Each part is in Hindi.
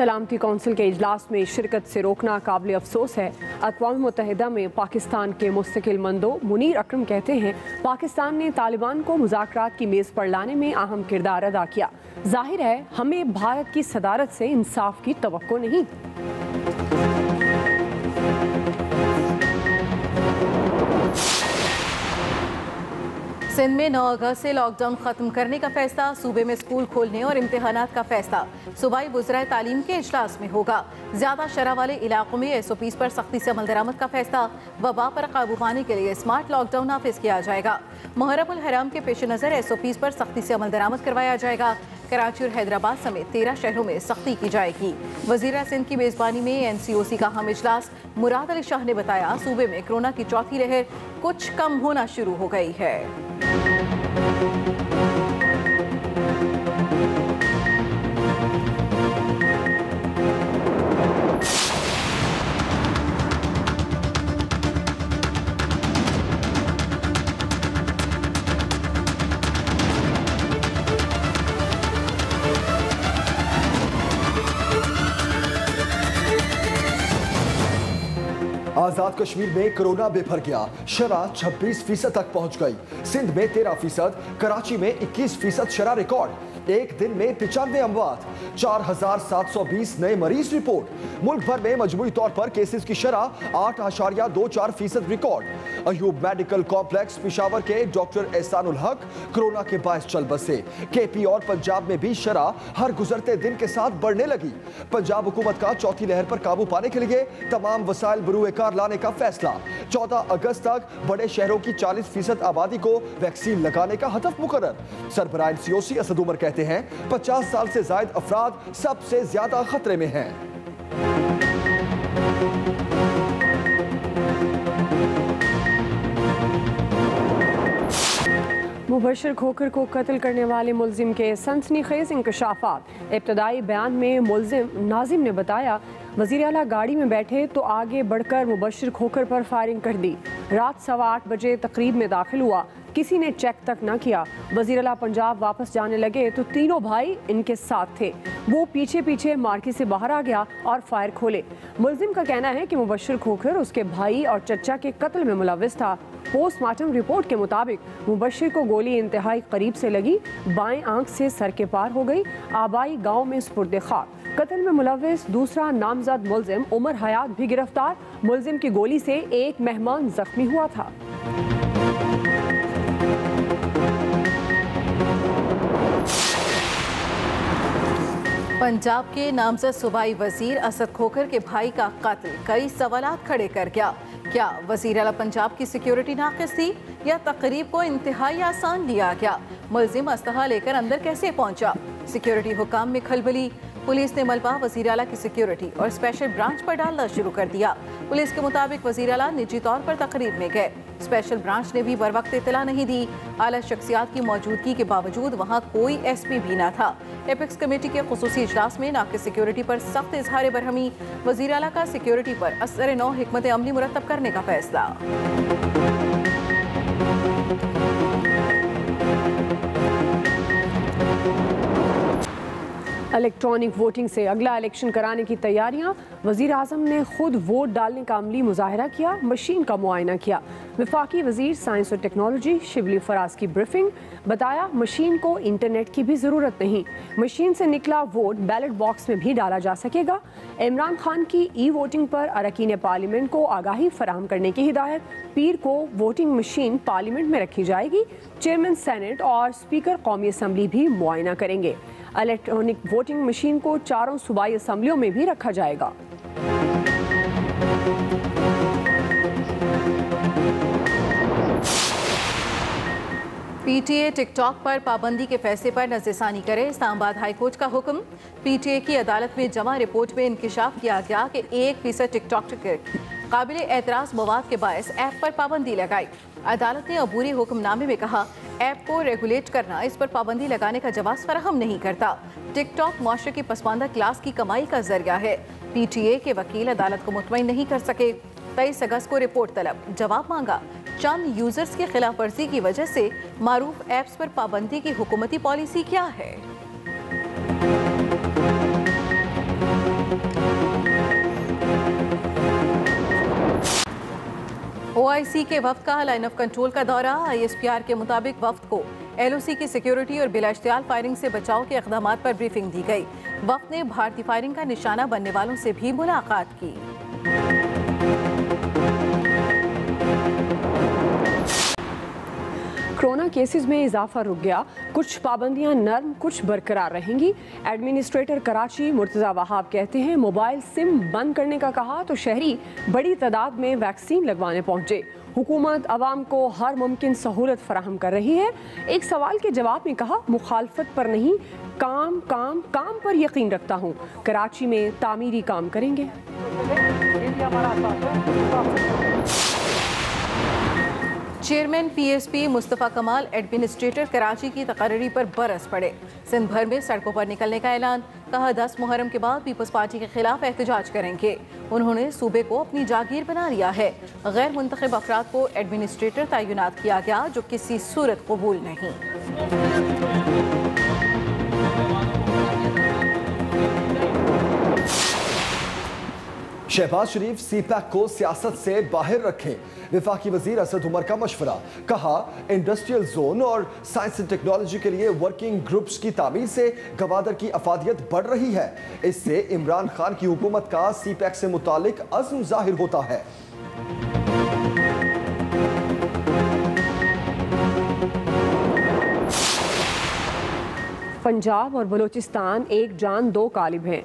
सलामती कौंसिल के इजलास में शिरकत से रोकना काबिल अफसोस है। अक़वाम मुत्तहिदा में पाकिस्तान के मुस्तकिल मंदो मुनीर अकरम कहते हैं, पाकिस्तान ने तालिबान को मुज़ाकरात की मेज़ पर लाने में अहम किरदार अदा किया। जाहिर है हमें भारत की सदारत से इंसाफ की तवक्को नहीं। सिंध में 9 अगस्त से लॉकडाउन खत्म करने का फैसला, सूबे में स्कूल खोलने और इम्तिहानात का फैसला सूबाई वज़राए तालीम के इजलास में होगा। ज्यादा शरह वाले इलाकों में SOPs पर सख्ती से अमल दरामद का फैसला, वबा पर काबू पाने के लिए स्मार्ट लॉकडाउन नाफिज किया जाएगा। मुहर्रम उल हराम के पेश नज़र SOPs पर सख्ती से अमल दरामद करवाया जाएगा। कराची और हैदराबाद समेत 13 शहरों में सख्ती की जाएगी। वज़ीर सिंध की मेज़बानी में NCOC का अहम इजलास, मुराद अली शाह ने बताया, सूबे में कोरोना की चौथी लहर कुछ कम होना शुरू हो गई है। आजाद कश्मीर में कोरोना बेभर गया, शरह 26% तक पहुंच गई। सिंध में 13%, कराची में 21% शरह रिकॉर्ड। एक दिन में 95 अमवात, 4720 नए मरीज रिपोर्ट। मुल्क भर में मजमूई तौर पर केसेस की शरह 8.24% record. Ayub medical complex Peshawar के डॉक्टर एहसानुल हक कोरोना के बायस चल बसे। KP और पंजाब में भी शरह हर गुजरते दिन के साथ बढ़ने लगी। पंजाब हुकूमत का चौथी लहर पर काबू पाने के लिए तमाम वसाइल बरूए कार लाने का फैसला। 14 अगस्त तक बड़े शहरों की 40% आबादी को वैक्सीन लगाने का हदफ मुकर्रर। सरबराह NCOC असद उमर कहते हैं, 50 साल से जायद अफराद सबसे ज्यादा खतरे में हैं। मुबशर खोखर को कत्ल करने वाले मुलजिम के सनसनीखेज इंकशाफात। इब्तदाई बयान में मुलजिम नाजिम ने बताया, वज़ीर आला गाड़ी में बैठे तो आगे बढ़कर मुबशर खोखर पर फायरिंग कर दी। रात 8:15 बजे तकरीब में दाखिल हुआ, किसी ने चेक तक न किया। वज़ीर आला पंजाब वापस जाने लगे तो तीनों भाई इनके साथ थे। वो पीछे पीछे मार्केट से बाहर आ गया और फायर खोले। मुलजिम का कहना है कि मुबशर खोखर उसके भाई और चचा के कत्ल में मुलव्विस था। पोस्टमार्टम रिपोर्ट के मुताबिक मुबशर को गोली इंतहाई करीब से लगी, बाएं आंख से सर के पार हो गई। आबाई गांव में सुपुर्द खाक। कत्ल में मुलव्विस दूसरा नामजद मुलजिम उमर हयात भी गिरफ्तार। मुलजिम की गोली से एक मेहमान जख्मी हुआ था। पंजाब के नामजद सूबाई वजीर असद खोखर के भाई का कत्ल कई सवालात खड़े कर गया। क्या वजीर आला पंजाब की सिक्योरिटी नाकिस थी या तकरीब को इंतहाई आसान लिया गया? मुलजिम असलहा लेकर अंदर कैसे पहुंचा? सिक्योरिटी हुकाम में खलबली। पुलिस ने मलबा वजीर आला की सिक्योरिटी और स्पेशल ब्रांच पर डालना शुरू कर दिया। पुलिस के मुताबिक वजीर आला निजी तौर पर तकरीब में गए। स्पेशल ब्रांच ने भी बर वक्त इत्तला नहीं दी। आला शख्सियात की मौजूदगी के बावजूद वहाँ कोई SP भी न था। एपेक्स कमेटी के खुसूसी इजलास में नाकिस सिक्योरिटी पर सख्त इजहार बरहमी। वजीर आला का सिक्योरिटी पर असर नौ हिकमत अमली मुरतब करने का फैसला। इलेक्ट्रॉनिक वोटिंग से अगला इलेक्शन कराने की तैयारियां। वज़ीर आज़म ने खुद वोट डालने का अमली मुजाहरा किया, मशीन का मुआयना किया। वफाकी वज़ीर साइंस और टेक्नोलॉजी शिबली फराज की ब्रीफिंग, बताया मशीन को इंटरनेट की भी ज़रूरत नहीं, मशीन से निकला वोट बैलेट बॉक्स में भी डाला जा सकेगा। इमरान खान की E-वोटिंग पर अरकान पार्लियामेंट को आगाही फराहम करने की हिदायत। पीर को वोटिंग मशीन पार्लियामेंट में रखी जाएगी। चेयरमैन सेनेट और स्पीकर कौमी असम्बली भी मुआयना करेंगे। इलेक्ट्रॉनिक वोटिंग मशीन को 4 सूबाई असम्बलियों में भी रखा जाएगा। PTA टिकटॉक पर पाबंदी के फैसले पर नज़रसानी करे। इस्लामाबाद हाई कोर्ट का हुक्म। PTA की अदालत में जमा रिपोर्ट में इंकिशाफ किया गया कि 1% टिकटॉक के काबिल एतराज़ मवाद के बायस ऐप पर पाबंदी लगाई। अदालत ने अबूरी हुक्मनामे में कहा, ऐप को रेगुलेट करना इस पर पाबंदी लगाने का जवाब फराहम नहीं करता। टिकटॉक मुआशरे की पसमानदा क्लास की कमाई का जरिया है। PTA के वकील अदालत को मुतमईन नहीं कर सके। 23 अगस्त को रिपोर्ट तलब, जवाब मांगा। चंद यूजर्स की खिलाफ वर्जी की वजह से मारूफ ऐप्स पर पाबंदी की हुकूमती पॉलिसी क्या है? OIC के वफ्द का लाइन ऑफ कंट्रोल का दौरा। ISPR के मुताबिक वफ्द को LOC की सिक्योरिटी और बिलाश्तियाल फायरिंग से बचाव के इक़दाम पर ब्रीफिंग दी गई। वफ्द ने भारतीय फायरिंग का निशाना बनने वालों से भी मुलाकात की। कोरोना केसेस में इजाफा रुक गया, कुछ पाबंदियां नरम कुछ बरकरार रहेंगी। एडमिनिस्ट्रेटर कराची मुर्तज़ा वहाब कहते हैं मोबाइल सिम बंद करने का कहा तो शहरी बड़ी तादाद में वैक्सीन लगवाने पहुंचे। हुकूमत आवाम को हर मुमकिन सहूलत फराहम कर रही है। एक सवाल के जवाब में कहा मुखालफत पर नहीं, काम काम काम पर यकीन रखता हूँ। कराची में तामीरी काम करेंगे। चेयरमैन PSP मुस्तफ़ा कमाल एडमिनिस्ट्रेटर कराची की तकर्री पर बरस पड़े। सिंध भर में सड़कों पर निकलने का ऐलान, कहा 10 मुहर्रम के बाद पीपल्स पार्टी के खिलाफ एहतजाज करेंगे। उन्होंने सूबे को अपनी जागीर बना लिया है। गैर मुंतखब अफराद को एडमिनिस्ट्रेटर तैनात किया गया जो किसी सूरत कबूल नहीं। शहबाज शरीफ CPAC को सियासत से बाहर रखें, वफाकी वजीर असद उमर का मशवरा। कहा इंडस्ट्रियल जोन और साइंस एंड टेक्नोलॉजी के लिए वर्किंग ग्रुप्स की तामीर से गवादर की अफादियत बढ़ रही है। इससे इमरान खान की हुकूमत का CPAC से मुतालिक अज़्म जाहिर होता है। पंजाब और बलूचिस्तान एक जान दो कालिब हैं।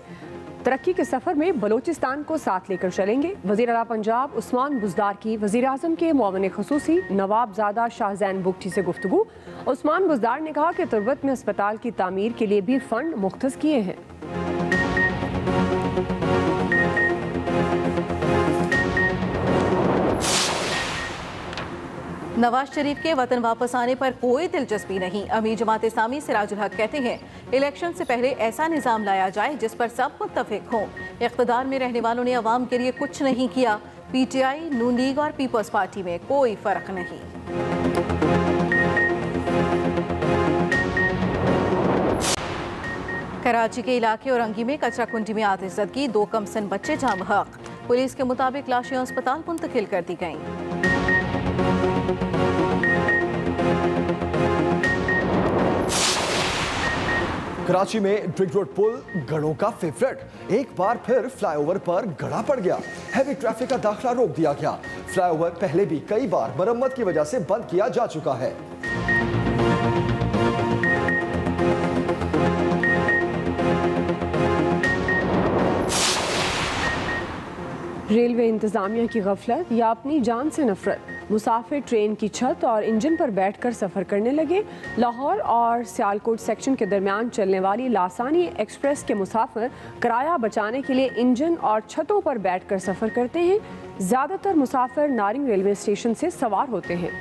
तरक्की के सफ़र में बलूचिस्तान को साथ लेकर चलेंगे। वज़ीर आला पंजाब उस्मान बुज़दार की वज़ीर आज़म के मुआविन ख़ुसूसी नवाबजादा शाहजैन बुगटी से गुफ्तगू। उस्मान बुज़दार ने कहा कि तुर्बत में अस्पताल की तामीर के लिए भी फ़ंड मुख्तस किए हैं। नवाज शरीफ के वतन वापस आने पर कोई दिलचस्पी नहीं। अमीर जमात इस्लामी सिराजुल हक कहते हैं इलेक्शन से पहले ऐसा निज़ाम लाया जाए जिस पर सब मुत्तफिक हों। इक़्तिदार में रहने वालों ने अवाम के लिए कुछ नहीं किया। PTI, नून लीग और पीपल्स पार्टी में कोई फ़र्क नहीं। कराची के इलाके औरंगी में कचरा कुंडी में आतिशज़दगी, 2 कमसन बच्चे जाँ बहक। पुलिस के मुताबिक लाशें अस्पताल मुंतकिल कर दी गईं। कराची में ड्रिग रोड पुल गढ़ों का फेवरेट। एक बार फिर फ्लाईओवर पर गड़ा पड़ गया। हैवी ट्रैफिक का दाखिला रोक दिया गया। फ्लाईओवर पहले भी कई बार मरम्मत की वजह से बंद किया जा चुका है। रेलवे इंतजामिया की गफलत या अपनी जान से नफरत, मुसाफिर ट्रेन की छत और इंजन पर बैठकर सफ़र करने लगे। लाहौर और सियालकोट सेक्शन के दरमियान चलने वाली लासानी एक्सप्रेस के मुसाफिर किराया बचाने के लिए इंजन और छतों पर बैठकर सफ़र करते हैं। ज़्यादातर मुसाफिर नारिंग रेलवे स्टेशन से सवार होते हैं।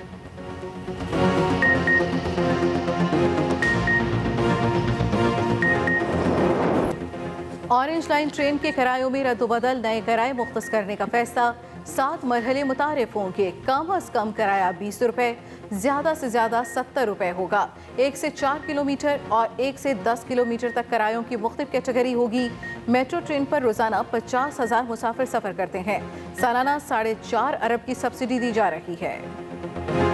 ऑरेंज लाइन ट्रेन के किरायों में रद्दबदल, नए किराए मुख्तस करने का फैसला। 7 मरहले मुतारिफ होंगे। कम अज़ कम किराया 20 रुपये, ज़्यादा से ज़्यादा 70 रुपये होगा। 1 से 4 किलोमीटर और 1 से 10 किलोमीटर तक किरायों की मुख्तलिफ कैटेगरी होगी। मेट्रो ट्रेन पर रोज़ाना 50,000 मुसाफिर सफ़र करते हैं। सालाना 4.5 अरब की सब्सिडी दी जा रही है।